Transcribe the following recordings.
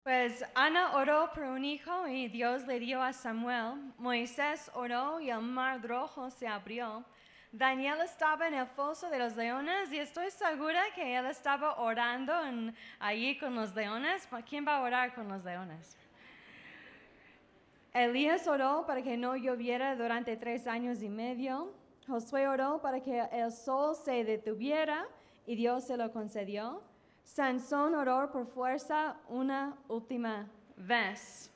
Pues Ana oró por un hijo y Dios le dio a Samuel. Moisés oró y el mar rojo se abrió. Daniel estaba en el foso de los leones y estoy segura que él estaba orando allí con los leones. ¿Quién va a orar con los leones? Elías oró para que no lloviera durante 3 años y medio. Josué oró para que el sol se detuviera y Dios se lo concedió. Sansón oró por fuerza una última vez.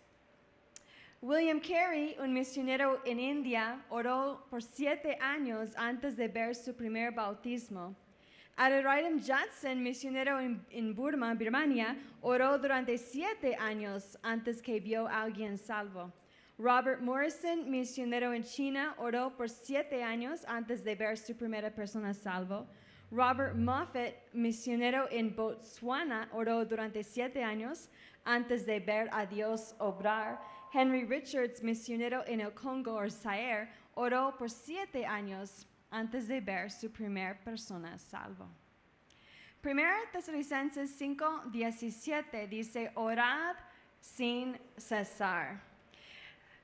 William Carey, un misionero en India, oró por 7 años antes de ver su primer bautismo. Adoniram Judson, misionero en Burma, Birmania, oró durante 7 años antes que vio a alguien salvo. Robert Morrison, misionero en China, oró por 7 años antes de ver su primera persona salvo. Robert Moffat, misionero en Botswana, oró durante 7 años antes de ver a Dios obrar. Henry Richards, misionero en el Congo o Zaire, oró por 7 años antes de ver su primera persona salvo. 1 Tesalonicenses 5:17 dice, orad sin cesar.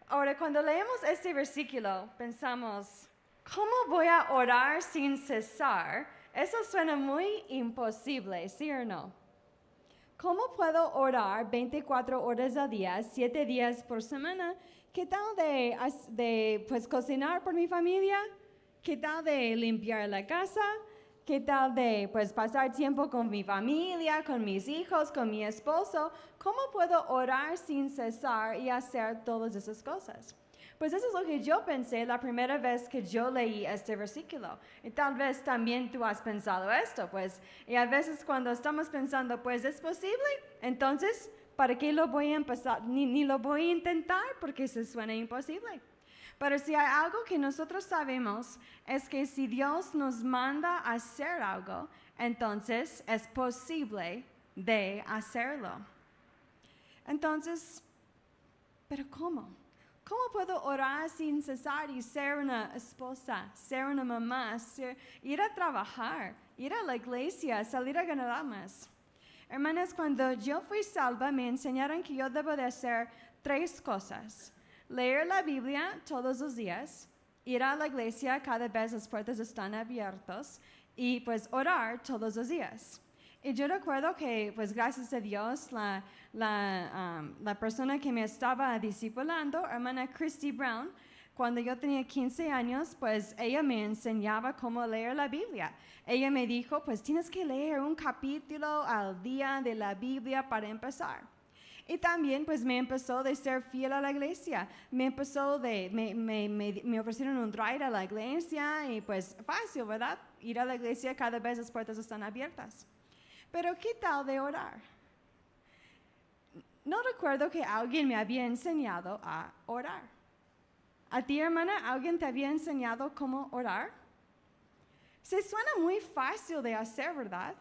Ahora, cuando leemos este versículo, pensamos, ¿cómo voy a orar sin cesar? Eso suena muy imposible, ¿sí o no? ¿Cómo puedo orar 24 horas al día, 7 días por semana? ¿Qué tal de cocinar por mi familia? ¿Qué tal de limpiar la casa? ¿Qué tal de pasar tiempo con mi familia, con mis hijos, con mi esposo? ¿Cómo puedo orar sin cesar y hacer todas esas cosas? Pues eso es lo que yo pensé la primera vez que yo leí este versículo. Y tal vez también tú has pensado esto, y a veces cuando estamos pensando, ¿es posible? Entonces, ¿para qué lo voy a empezar? Ni lo voy a intentar porque se suena imposible. Pero si hay algo que nosotros sabemos es que si Dios nos manda a hacer algo, entonces es posible de hacerlo. Entonces, ¿pero cómo? ¿Cómo puedo orar sin cesar y ser una esposa, ser una mamá, ir a trabajar, ir a la iglesia, salir a ganar almas? Hermanas, cuando yo fui salva, me enseñaron que yo debo de hacer 3 cosas. Leer la Biblia todos los días, ir a la iglesia cada vez las puertas están abiertas y orar todos los días. Y yo recuerdo que gracias a Dios la persona que me estaba discipulando, hermana Christy Brown, cuando yo tenía 15 años, ella me enseñaba cómo leer la Biblia. Ella me dijo, tienes que leer un capítulo al día de la Biblia para empezar. Y también me empezó de ser fiel a la iglesia. Me ofrecieron un ride a la iglesia y fácil, ¿verdad? Ir a la iglesia cada vez las puertas están abiertas. Pero ¿qué tal de orar? No recuerdo que alguien me había enseñado a orar. ¿A ti, hermana, alguien te había enseñado cómo orar? Se suena muy fácil de hacer, ¿verdad?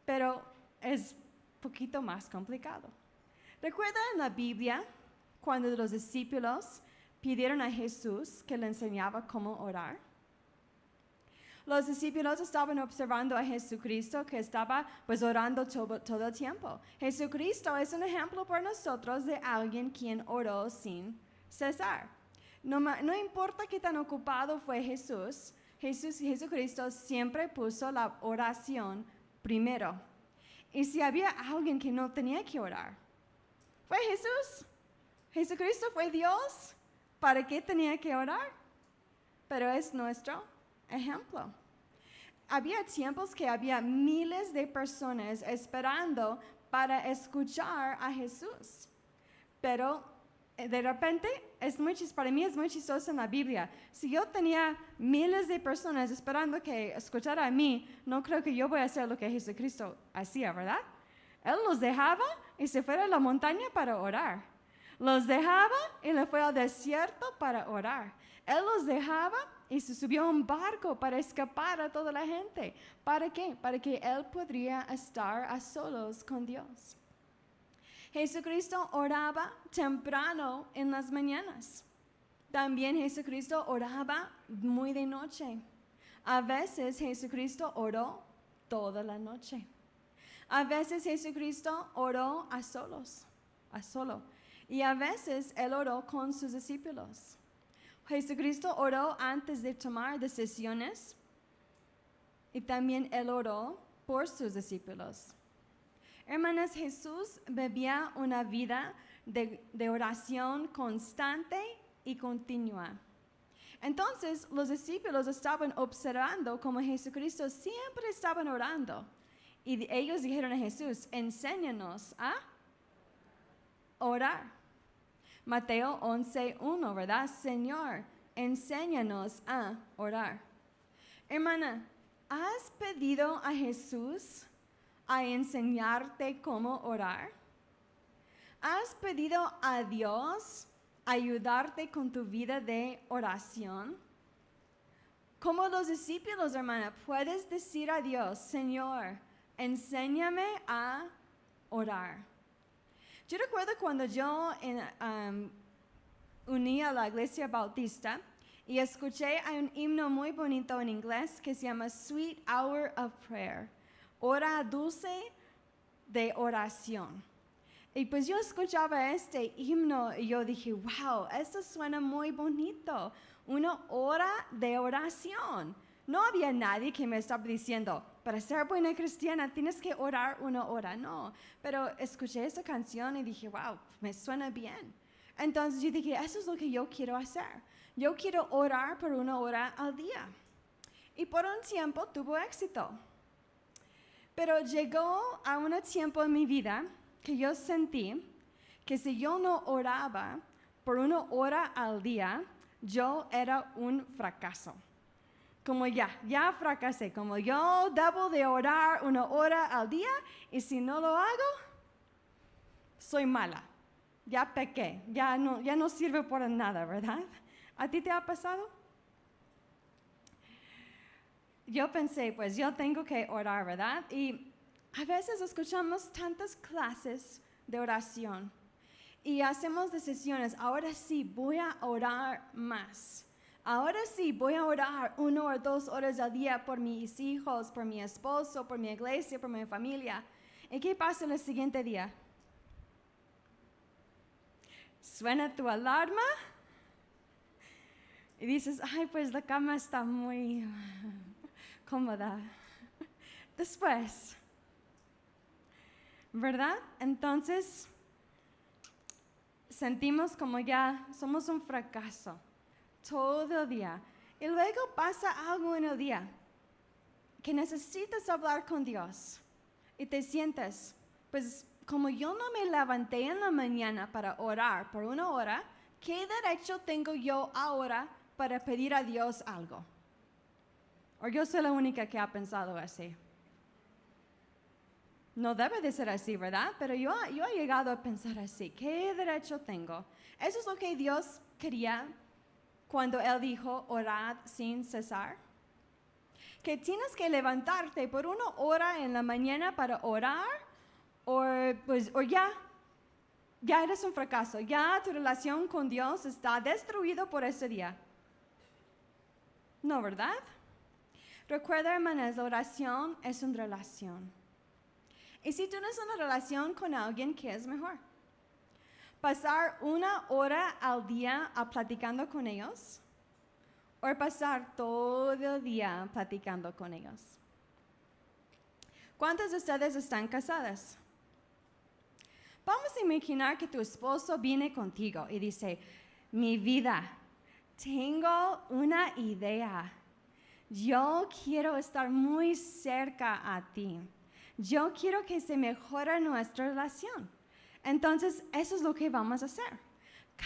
Pero es poquito más complicado. ¿Recuerda en la Biblia cuando los discípulos pidieron a Jesús que le enseñaba cómo orar? Los discípulos estaban observando a Jesucristo que estaba orando todo el tiempo. Jesucristo es un ejemplo para nosotros de alguien quien oró sin cesar. No importa qué tan ocupado fue Jesucristo siempre puso la oración primero. Y si había alguien que no tenía que orar, fue Jesús. Jesucristo fue Dios. ¿Para qué tenía que orar? Pero es nuestro ejemplo. Había tiempos que había miles de personas esperando para escuchar a Jesús. Pero de repente, para mí es muy chistoso en la Biblia. Si yo tenía miles de personas esperando que escuchara a mí, no creo que yo voy a hacer lo que Jesucristo hacía, ¿verdad? Él los dejaba y se fue a la montaña para orar. Los dejaba y le fue al desierto para orar. Él los dejaba y se subió a un barco para escapar a toda la gente. ¿Para qué? Para que él podría estar a solos con Dios. Jesucristo oraba temprano en las mañanas. También Jesucristo oraba muy de noche. A veces Jesucristo oró toda la noche. A veces Jesucristo oró a solo. Y a veces Él oró con sus discípulos. Jesucristo oró antes de tomar decisiones y también Él oró por sus discípulos. Hermanas, Jesús vivía una vida de oración constante y continua. Entonces, los discípulos estaban observando cómo Jesucristo siempre estaba orando. Y ellos dijeron a Jesús, enséñanos a orar. Mateo 11:1, ¿verdad? Señor, enséñanos a orar. Hermana, ¿has pedido a Jesús a enseñarte cómo orar? ¿Has pedido a Dios ayudarte con tu vida de oración? Como los discípulos, hermana, puedes decir a Dios, Señor, enséñame a orar. Yo recuerdo cuando yo uní a la iglesia bautista y escuché un himno muy bonito en inglés que se llama Sweet Hour of Prayer, hora dulce de oración. Y pues yo escuchaba este himno y yo dije, wow, esto suena muy bonito, una hora de oración. No había nadie que me estaba diciendo, para ser buena cristiana tienes que orar una hora, no. Pero escuché esta canción y dije, wow, me suena bien. Entonces yo dije, eso es lo que yo quiero hacer. Yo quiero orar por una hora al día. Y por un tiempo tuvo éxito. Pero llegó a un tiempo en mi vida que yo sentí que si yo no oraba por una hora al día, yo era un fracaso. Como ya fracasé, como yo debo de orar una hora al día y si no lo hago, soy mala. Ya pequé, ya no sirve para nada, ¿verdad? ¿A ti te ha pasado? Yo pensé, pues yo tengo que orar, ¿verdad? Y a veces escuchamos tantas clases de oración y hacemos decisiones, ahora sí voy a orar más. Ahora sí voy a orar 1 o 2 horas al día por mis hijos, por mi esposo, por mi iglesia, por mi familia. ¿Y qué pasa el siguiente día? Suena tu alarma y dices, ay, pues la cama está muy cómoda. Después, ¿verdad? Entonces, sentimos como ya somos un fracaso todo el día. Y luego pasa algo en el día que necesitas hablar con Dios y te sientes, pues como yo no me levanté en la mañana para orar por una hora, ¿qué derecho tengo yo ahora para pedir a Dios algo? ¿O yo soy la única que ha pensado así? No debe de ser así, ¿verdad? Pero yo he llegado a pensar así. ¿Qué derecho tengo? Eso es lo que Dios quería cuando Él dijo, orad sin cesar. Que tienes que levantarte por una hora en la mañana para orar, o ya eres un fracaso. Ya tu relación con Dios está destruida por ese día. No, ¿verdad? Recuerda, hermanas, la oración es una relación. Y si tienes una relación con alguien, ¿qué es mejor? ¿Pasar 1 hora al día platicando con ellos? ¿O pasar todo el día platicando con ellos? ¿Cuántas de ustedes están casadas? Vamos a imaginar que tu esposo viene contigo y dice, mi vida, tengo una idea. Yo quiero estar muy cerca a ti. Yo quiero que se mejore nuestra relación. Entonces, eso es lo que vamos a hacer.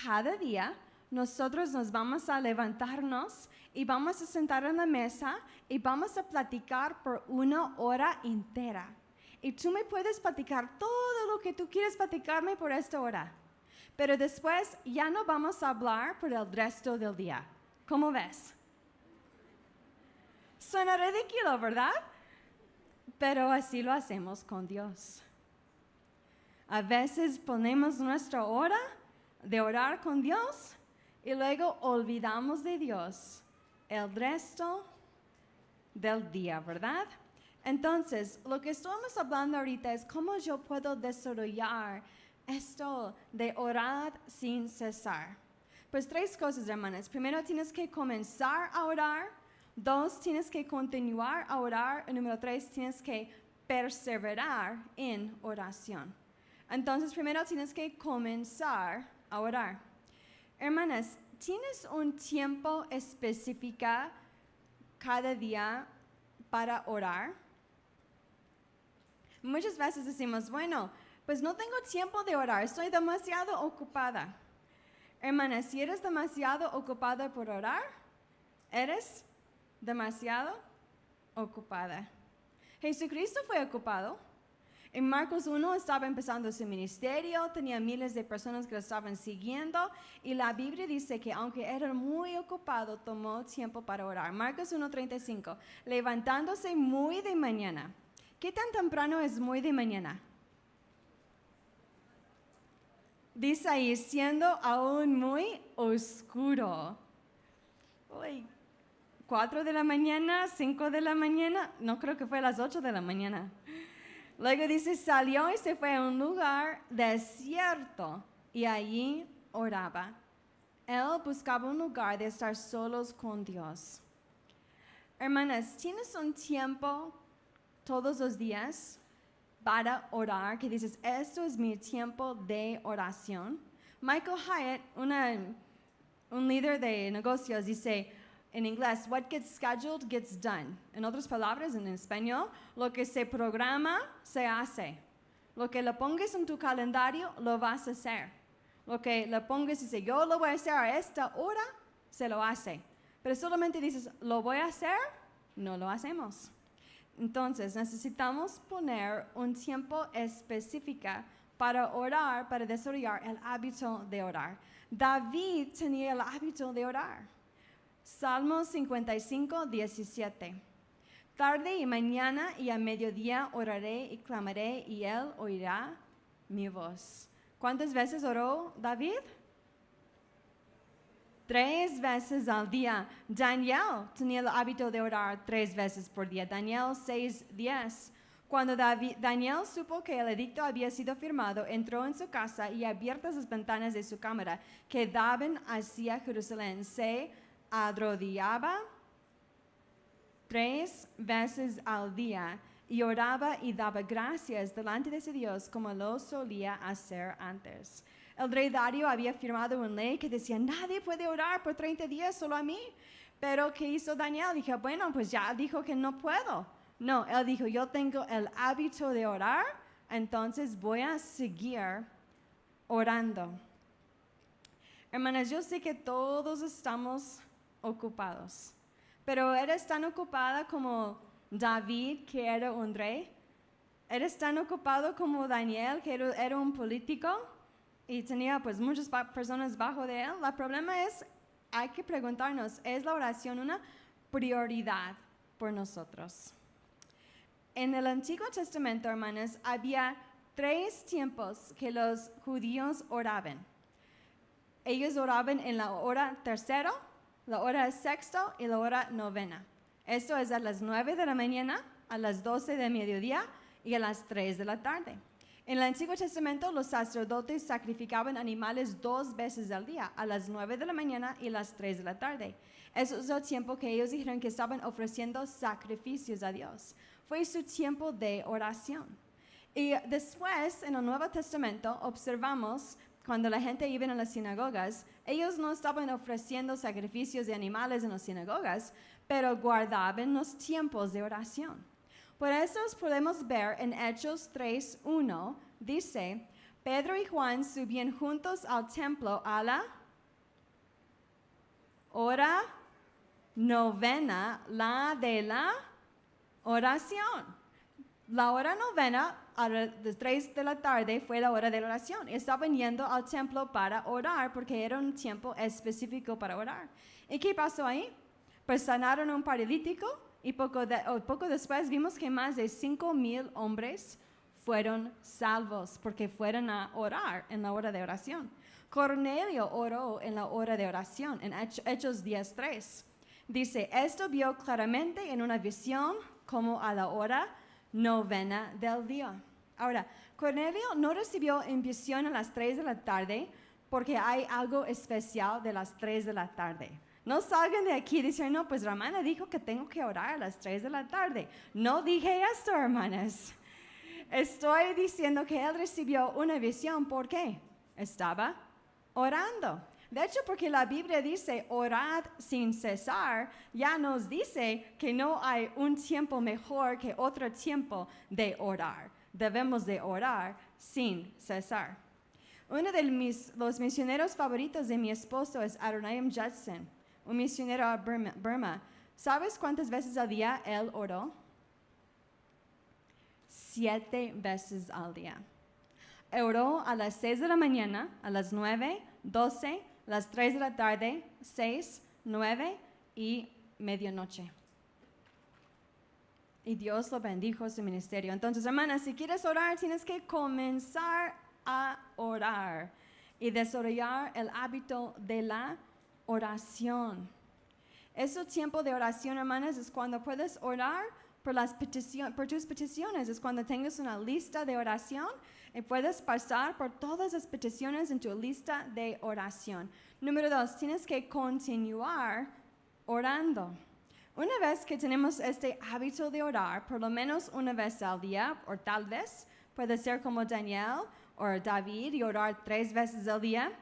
Cada día nosotros nos vamos a levantarnos y vamos a sentar en la mesa y vamos a platicar por 1 hora entera. Y tú me puedes platicar todo lo que tú quieres platicarme por esta hora. Pero después ya no vamos a hablar por el resto del día. ¿Cómo ves? Suena ridículo, ¿verdad? Pero así lo hacemos con Dios. A veces ponemos nuestra hora de orar con Dios y luego olvidamos de Dios el resto del día, ¿verdad? Entonces, lo que estamos hablando ahorita es cómo yo puedo desarrollar esto de orar sin cesar. Pues 3 cosas, hermanas. Primero, tienes que comenzar a orar. 2, tienes que continuar a orar. Y número 3, tienes que perseverar en oración. Entonces, primero tienes que comenzar a orar. Hermanas, ¿tienes un tiempo específico cada día para orar? Muchas veces decimos, bueno, pues no tengo tiempo de orar, estoy demasiado ocupada. Hermanas, si eres demasiado ocupada por orar, eres demasiado ocupada. Jesucristo fue ocupado. En Marcos 1 estaba empezando su ministerio, tenía miles de personas que lo estaban siguiendo y la Biblia dice que aunque era muy ocupado, tomó tiempo para orar. Marcos 1:35, levantándose muy de mañana. ¿Qué tan temprano es muy de mañana? Dice ahí, siendo aún muy oscuro. Uy, 4 de la mañana, 5 de la mañana, no creo que fue a las 8 de la mañana. Luego dice, salió y se fue a un lugar desierto y allí oraba. Él buscaba un lugar de estar solos con Dios. Hermanas, ¿tienes un tiempo todos los días para orar que dices, esto es mi tiempo de oración? Michael Hyatt, un líder de negocios, dice, en inglés, what gets scheduled gets done. En otras palabras, en español, lo que se programa, se hace. Lo que le pongas en tu calendario, lo vas a hacer. Lo que le pongas y dice, yo lo voy a hacer a esta hora, se lo hace. Pero solamente dices, lo voy a hacer, no lo hacemos. Entonces, necesitamos poner un tiempo específico para orar, para desarrollar el hábito de orar. David tenía el hábito de orar. Salmo 55:17. Tarde y mañana y a mediodía oraré y clamaré y él oirá mi voz. ¿Cuántas veces oró David? 3 veces al día. Daniel tenía el hábito de orar 3 veces por día. Daniel 6:10. Cuando Daniel supo que el edicto había sido firmado, entró en su casa y abiertas las ventanas de su cámara que daban hacia Jerusalén, se arrodillaba 3 veces al día y oraba y daba gracias delante de su Dios como lo solía hacer antes. El rey Darío había firmado una ley que decía, nadie puede orar por 30 días, solo a mí. Pero ¿qué hizo Daniel? Dijo, bueno, pues ya dijo que no puedo. No, él dijo, yo tengo el hábito de orar, entonces voy a seguir orando. Hermanas, yo sé que todos estamos ocupados, pero ¿eres tan ocupada como David, que era un rey? ¿Eres tan ocupado como Daniel, que era un político y tenía pues muchas personas bajo de él? El problema es, hay que preguntarnos, ¿es la oración una prioridad por nosotros? En el Antiguo Testamento, hermanas, había 3 tiempos que los judíos oraban. Ellos oraban en la hora tercera, la hora sexta y la hora novena. Esto es a las 9 de la mañana, a las 12 de mediodía y a las 3 de la tarde. En el Antiguo Testamento, los sacerdotes sacrificaban animales 2 veces al día, a las 9 de la mañana y a las 3 de la tarde. Eso es el tiempo que ellos dijeron que estaban ofreciendo sacrificios a Dios. Fue su tiempo de oración. Y después, en el Nuevo Testamento, observamos cuando la gente iba a las sinagogas, ellos no estaban ofreciendo sacrificios de animales en las sinagogas, pero guardaban los tiempos de oración. Por eso podemos ver en Hechos 3:1, dice, Pedro y Juan subían juntos al templo a la hora novena, la de la oración. La hora novena, a las 3 de la tarde, fue la hora de la oración. Estaban yendo al templo para orar porque era un tiempo específico para orar. ¿Y qué pasó ahí? Pues sanaron a un paralítico y poco después vimos que más de 5,000 hombres fueron salvos porque fueron a orar en la hora de oración. Cornelio oró en la hora de oración en Hechos 10:3. Dice, esto vio claramente en una visión como a la hora novena del día. Ahora, Cornelio no recibió invitación a las 3 de la tarde porque hay algo especial de las 3 de la tarde. No salgan de aquí diciendo, no, pues la hermana dijo que tengo que orar a las 3 de la tarde. No dije esto, hermanas. Estoy diciendo que él recibió una visión. ¿Por qué? Estaba orando. De hecho, porque la Biblia dice orad sin cesar, ya nos dice que no hay un tiempo mejor que otro tiempo de orar. Debemos de orar sin cesar. Uno de los misioneros favoritos de mi esposo es Adoniram Judson, un misionero a Burma. ¿Sabes cuántas veces al día él oró? 7 veces al día. Oró a las 6 de la mañana, a las 9, 12, las 3 de la tarde, 6, 9 y medianoche. Y Dios lo bendijo su ministerio. Entonces, hermanas, si quieres orar, tienes que comenzar a orar y desarrollar el hábito de la oración. Ese tiempo de oración, hermanas, es cuando puedes orar por tus peticiones. Es cuando tengas una lista de oración y puedes pasar por todas las peticiones en tu lista de oración. Número 2, tienes que continuar orando. Una vez que tenemos este hábito de orar, por lo menos una vez al día, o tal vez puede ser como Daniel o David y orar 3 veces al día.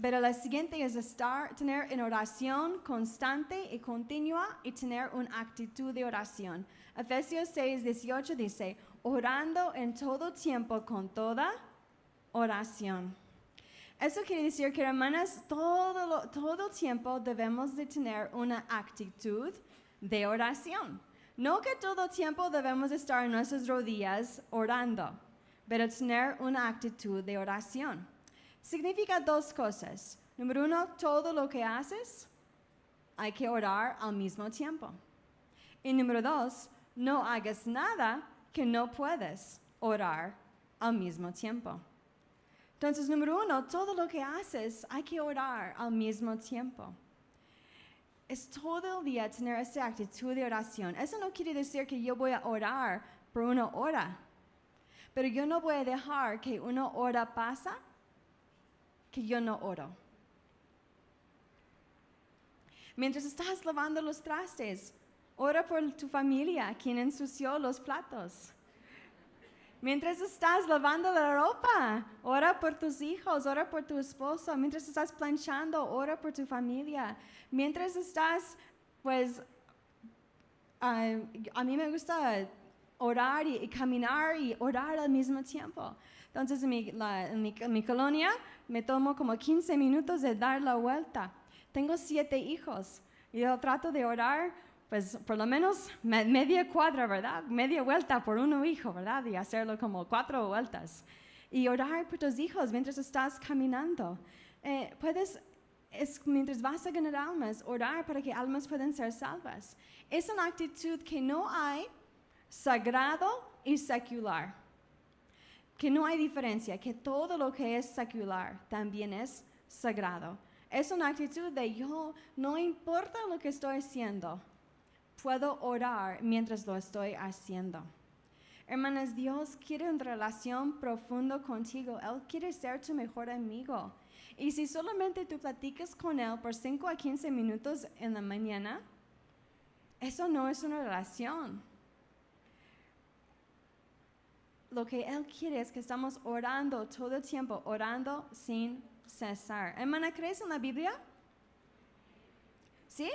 Pero la siguiente es tener en oración constante y continua y tener una actitud de oración. Efesios 6:18 dice, orando en todo tiempo con toda oración. Eso quiere decir que, hermanas, todo tiempo debemos de tener una actitud de oración. No que todo tiempo debemos estar en nuestras rodillas orando, pero tener una actitud de oración. Significa 2 cosas. Número 1, todo lo que haces, hay que orar al mismo tiempo. Y número 2, no hagas nada que no puedes orar al mismo tiempo. Entonces, número 1, todo lo que haces, hay que orar al mismo tiempo. Es todo el día tener esa actitud de oración. Eso no quiere decir que yo voy a orar por 1 hora, pero yo no voy a dejar que 1 hora pasa que yo no oro. Mientras estás lavando los trastes, ora por tu familia, quien ensució los platos. Mientras estás lavando la ropa, ora por tus hijos, ora por tu esposo. Mientras estás planchando, ora por tu familia. Mientras estás, pues, a mí me gusta orar y caminar y orar al mismo tiempo. Entonces, en mi colonia, me tomo como 15 minutos de dar la vuelta. Tengo 7 hijos y yo trato de orar, pues por lo menos media cuadra, ¿verdad? Media vuelta por 1 hijo, ¿verdad? Y hacerlo como 4 vueltas. Y orar por tus hijos mientras estás caminando. Mientras vas a ganar almas, orar para que almas puedan ser salvas. Es una actitud que no hay sagrado y secular. Que no hay diferencia, que todo lo que es secular también es sagrado. Es una actitud de yo, no importa lo que estoy haciendo, puedo orar mientras lo estoy haciendo. Hermanas, Dios quiere una relación profunda contigo. Él quiere ser tu mejor amigo. Y si solamente tú platicas con Él por 5 a 15 minutos en la mañana, eso no es una relación. Lo que Él quiere es que estamos orando todo el tiempo, orando sin cesar. Hermana, ¿crees en la Biblia? ¿Sí?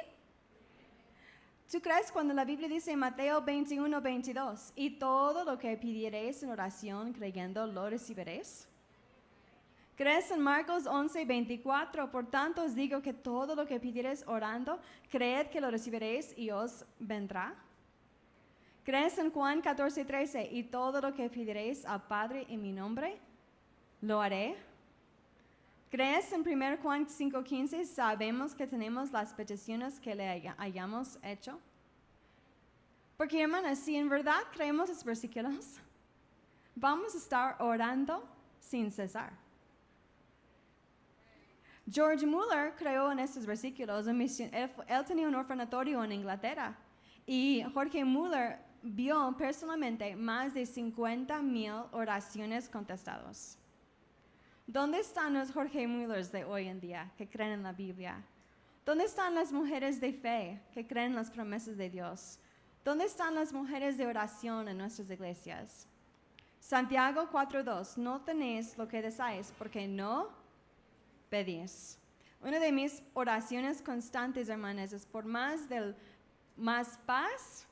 ¿Tú crees cuando la Biblia dice en Mateo 21:22, y todo lo que pidiereis en oración creyendo lo recibiréis? ¿Crees en Marcos 11:24? Por tanto os digo que todo lo que pidiereis orando, creed que lo recibiréis y os vendrá. ¿Crees en Juan 14:13? Y todo lo que pediréis al Padre en mi nombre, lo haré. ¿Crees en 1 Juan 5:15? Sabemos que tenemos las peticiones que le hayamos hecho. Porque, hermanas, si en verdad creemos esos versículos, vamos a estar orando sin cesar. George Muller creó en estos versículos. Él tenía un orfanatorio en Inglaterra. Y Jorge Muller vio personalmente más de 50,000 oraciones contestadas. ¿Dónde están los Jorge Mullers de hoy en día que creen en la Biblia? ¿Dónde están las mujeres de fe que creen en las promesas de Dios? ¿Dónde están las mujeres de oración en nuestras iglesias? Santiago 4:2, no tenéis lo que deseáis porque no pedís. Una de mis oraciones constantes, hermanas, es por más paz,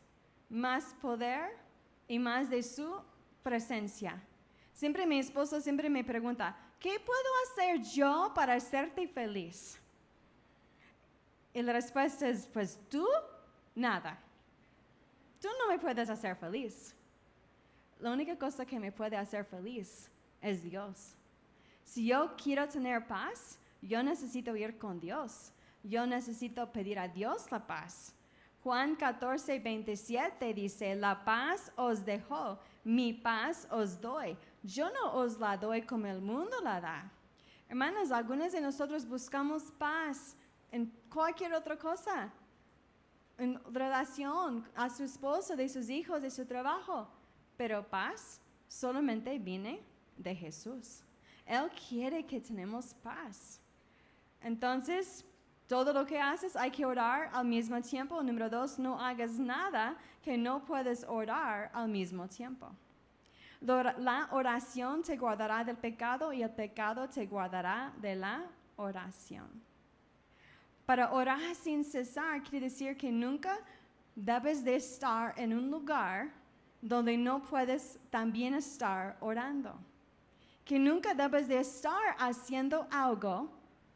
más poder y más de su presencia. Siempre mi esposo siempre me pregunta, ¿qué puedo hacer yo para hacerte feliz? Y la respuesta es, pues tú, nada. Tú no me puedes hacer feliz. La única cosa que me puede hacer feliz es Dios. Si yo quiero tener paz, yo necesito ir con Dios. Yo necesito pedir a Dios la paz. Juan 14:27 dice, la paz os dejo, mi paz os doy. Yo no os la doy como el mundo la da. Hermanos, algunos de nosotros buscamos paz en cualquier otra cosa. En relación a su esposo, de sus hijos, de su trabajo. Pero paz solamente viene de Jesús. Él quiere que tenemos paz. Entonces, todo lo que haces hay que orar al mismo tiempo. Número 2, no hagas nada que no puedes orar al mismo tiempo. La oración te guardará del pecado y el pecado te guardará de la oración. Para orar sin cesar quiere decir que nunca debes de estar en un lugar donde no puedes también estar orando. Que nunca debes de estar haciendo algo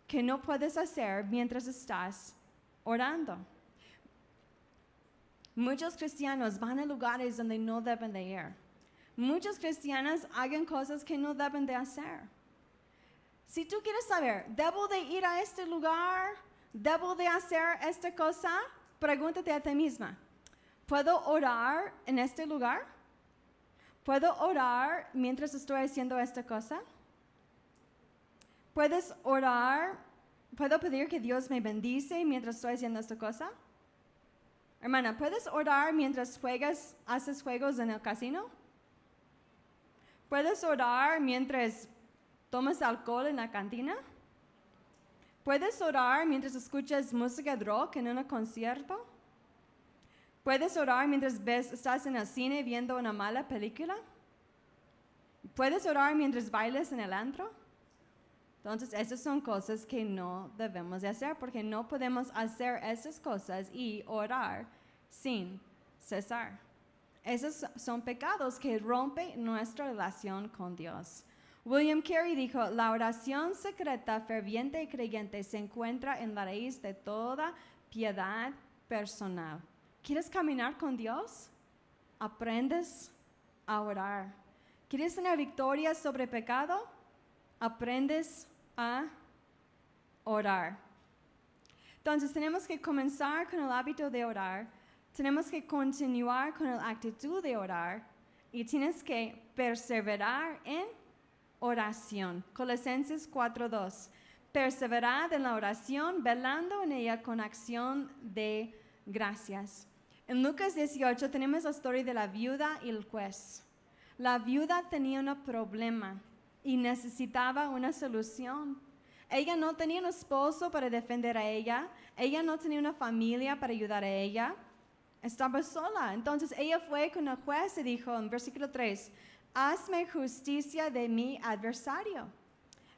que no puedes hacer mientras estás orando. Muchos cristianos van a lugares donde no deben de ir. Muchos cristianos hagan cosas que no deben de hacer. Si tú quieres saber, ¿debo de ir a este lugar? ¿Debo de hacer esta cosa? Pregúntate a ti misma. ¿Puedo orar en este lugar? ¿Puedo orar mientras estoy haciendo esta cosa? ¿Puedes orar? ¿Puedo pedir que Dios me bendice mientras estoy haciendo esta cosa? Hermana, ¿puedes orar mientras haces juegos en el casino? ¿Puedes orar mientras tomas alcohol en la cantina? ¿Puedes orar mientras escuchas música de rock en un concierto? ¿Puedes orar mientras estás en el cine viendo una mala película? ¿Puedes orar mientras bailas en el antro? Entonces, esas son cosas que no debemos de hacer porque no podemos hacer esas cosas y orar sin cesar. Esos son pecados que rompen nuestra relación con Dios. William Carey dijo, la oración secreta, ferviente y creyente se encuentra en la raíz de toda piedad personal. ¿Quieres caminar con Dios? Aprendes a orar. ¿Quieres tener victoria sobre pecado? Aprendes a orar. Entonces tenemos que comenzar con el hábito de orar, tenemos que continuar con la actitud de orar y tienes que perseverar en oración. Colosenses 4:2. Perseverad en la oración, velando en ella con acción de gracias. En Lucas 18 tenemos la historia de la viuda y el juez. La viuda tenía un problema y necesitaba una solución. Ella no tenía un esposo para defender a ella. Ella no tenía una familia para ayudar a ella. Estaba sola. Entonces ella fue con el juez y dijo en versículo 3, hazme justicia de mi adversario.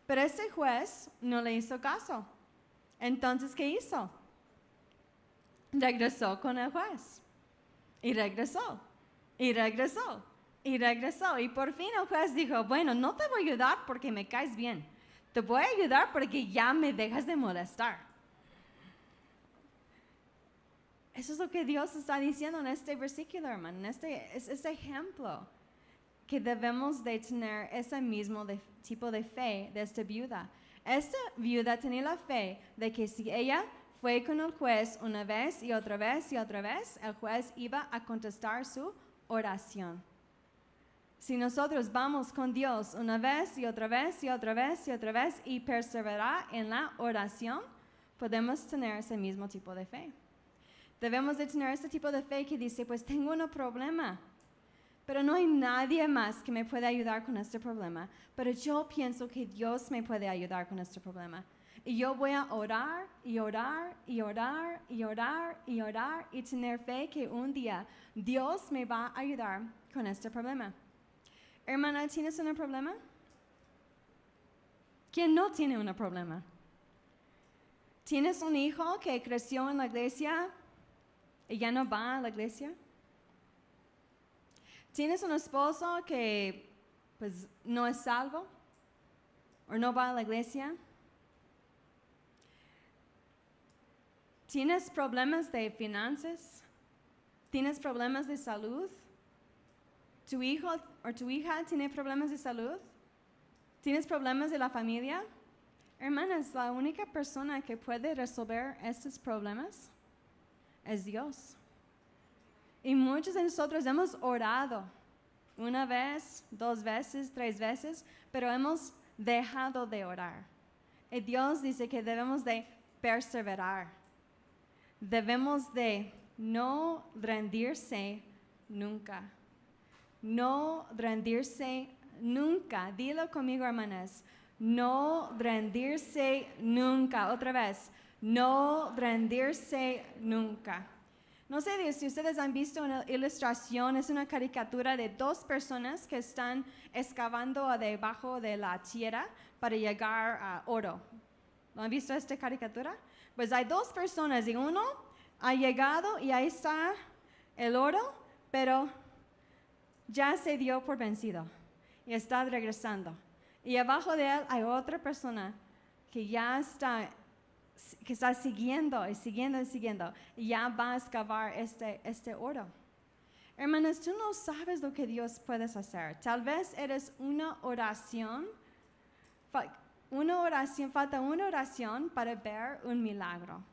Pero ese juez no le hizo caso. Entonces, ¿qué hizo? Regresó con el juez. Y regresó. Y regresó. Y regresó. Y por fin el juez dijo, bueno, no te voy a ayudar porque me caes bien. Te voy a ayudar porque ya me dejas de molestar. Eso es lo que Dios está diciendo en este versículo, hermano. En este ejemplo. Que debemos de tener ese mismo tipo de fe de esta viuda. Esta viuda tenía la fe de que si ella fue con el juez una vez y otra vez y otra vez, el juez iba a contestar su oración. Si nosotros vamos con Dios una vez y otra vez y otra vez y otra vez y perseverar en la oración, podemos tener ese mismo tipo de fe. Debemos de tener este tipo de fe que dice, pues tengo un problema, pero no hay nadie más que me pueda ayudar con este problema, pero yo pienso que Dios me puede ayudar con este problema. Y yo voy a orar y orar y orar y orar y orar y tener fe que un día Dios me va a ayudar con este problema. Hermana, ¿tienes un problema? ¿Quién no tiene un problema? ¿Tienes un hijo que creció en la iglesia y ya no va a la iglesia? ¿Tienes un esposo que pues no es salvo o no va a la iglesia? ¿Tienes problemas de finanzas? ¿Tienes problemas de salud? ¿Tu hijo o tu hija tiene problemas de salud? ¿Tienes problemas de la familia? Hermanas, la única persona que puede resolver estos problemas es Dios. Y muchos de nosotros hemos orado una vez, 2 veces, 3 veces, pero hemos dejado de orar. Y Dios dice que debemos de perseverar. Debemos de no rendirse nunca. No rendirse nunca. Dilo conmigo, hermanas. No rendirse nunca. Otra vez. No rendirse nunca. No sé si ustedes han visto una ilustración, es una caricatura de 2 personas que están excavando debajo de la tierra para llegar a oro. ¿Lo han visto esta caricatura? Pues hay 2 personas y uno ha llegado y ahí está el oro, pero ya se dio por vencido y está regresando. Y abajo de él hay otra persona que ya está siguiendo y siguiendo y siguiendo y ya va a excavar este oro. Hermanos, tú no sabes lo que Dios puede hacer. Tal vez eres una oración, falta una oración para ver un milagro.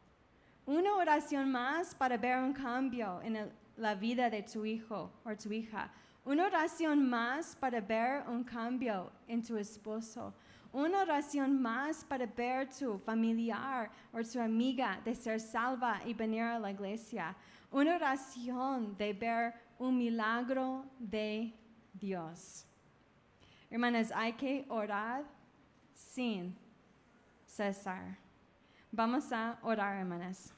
Una oración más para ver un cambio en la vida de tu hijo o tu hija. Una oración más para ver un cambio en tu esposo. Una oración más para ver tu familiar o tu amiga de ser salva y venir a la iglesia. Una oración de ver un milagro de Dios. Hermanas, hay que orar sin cesar. Vamos a orar, hermanas.